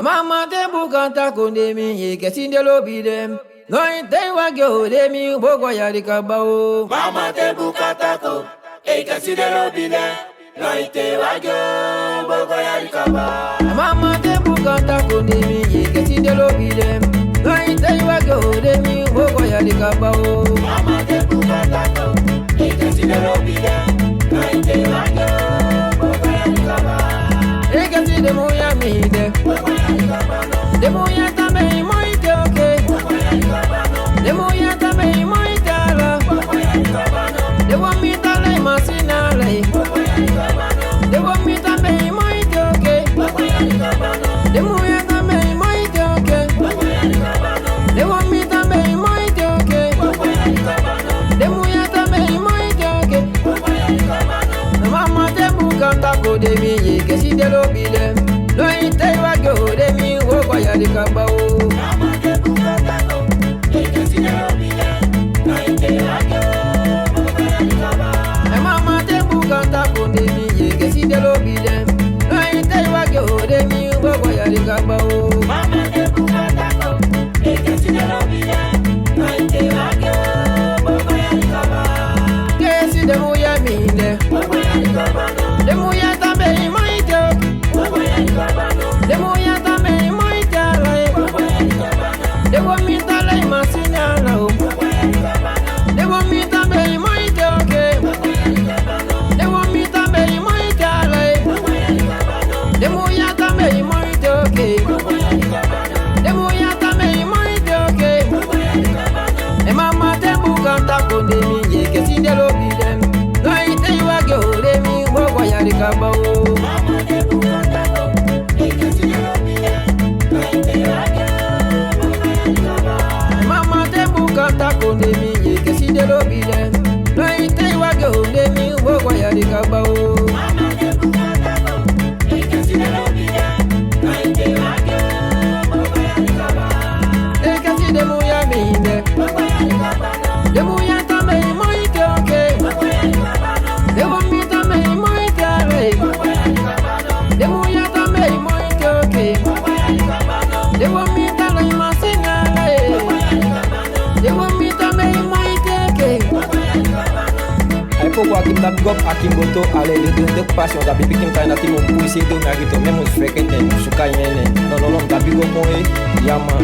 Mama te bukanta kondemi ye kesinde lobi dem. Noi te wagyo demi bogo yari kabao. Mama te bukanta ko kesinde lobi dem. Noi te wagyo bogo yari kabao. Mama te bukanta kondemi ye kesinde lobi dem. Noi te wagyo demi bogo yari kabao. Mama te bukanta ko kesinde lobi dem. Noi te wagyo bogo yari kabao. Ekesinde moya mide. De moya tamei moite oke. De moya tamei moite ala. De wamita lei masina lei. De wamita mei moite oke. De moya tamei moite oke. De wamita mei moite oke. De moya tamei moite oke. Mama te bukanta ko de mi ye kesinde lobile. Noi te wagyo de mi wogo yari kabao. Mama te bukanta ko kesinde lobi dem. Noi te wagyo bogo yari kabao. Mama te bukanta ko de mi ye kesinde lobile. Noi te wagyo de mi wogo yari kabao. Mama te bukanta ko kesinde lobi dem. Noi te wagyo bogo yari kabao. Kesinde moya minde. Bogo yari kabao. De moya tambe moite. Bogo yari kabao. De moya tambe moite ala. Bogo yari kabao. De wamita lei masina la. Bogo yari kabao. De wamita mei moite oke. Bogo yari kabao. De wamita mei moite ala. Bogo yari kabao. De moya tambe moite oke. Bogo yari kabao. De moya tambe moite oke. Bogo yari kabao. Mama te bukanta ko de mi ye kesinde lobile. Noi te wagyo de mi wogo yari kabao. Mama te bukanta ko kesinde lobi dem. Noi te wagyo bogo yari kabao. Mama te bukanta ko de mi ye kesinde lobile. Noi te wagyo de mi wogo yari kabao. Mama te bukanta ko kesinde lobi dem. Noi te wagyo bogo yari kabao. Te kesinde moya minde. Bogo yari kabao. De moya tambe moite oke. Bogo yari kabao. De wamita mei moite ala. Bogo yari kabao. De moya tambe moite oke. Bogo yari kabao. De wamita lei masina la. Bogo yari kabao. De wamita mei moite oke. Bogo yari kabao. Ay poko akim da big up akim boto ale de passion da bibi kim kaina timo puisi do ngagito memo fekete suka yene no da big up mo yama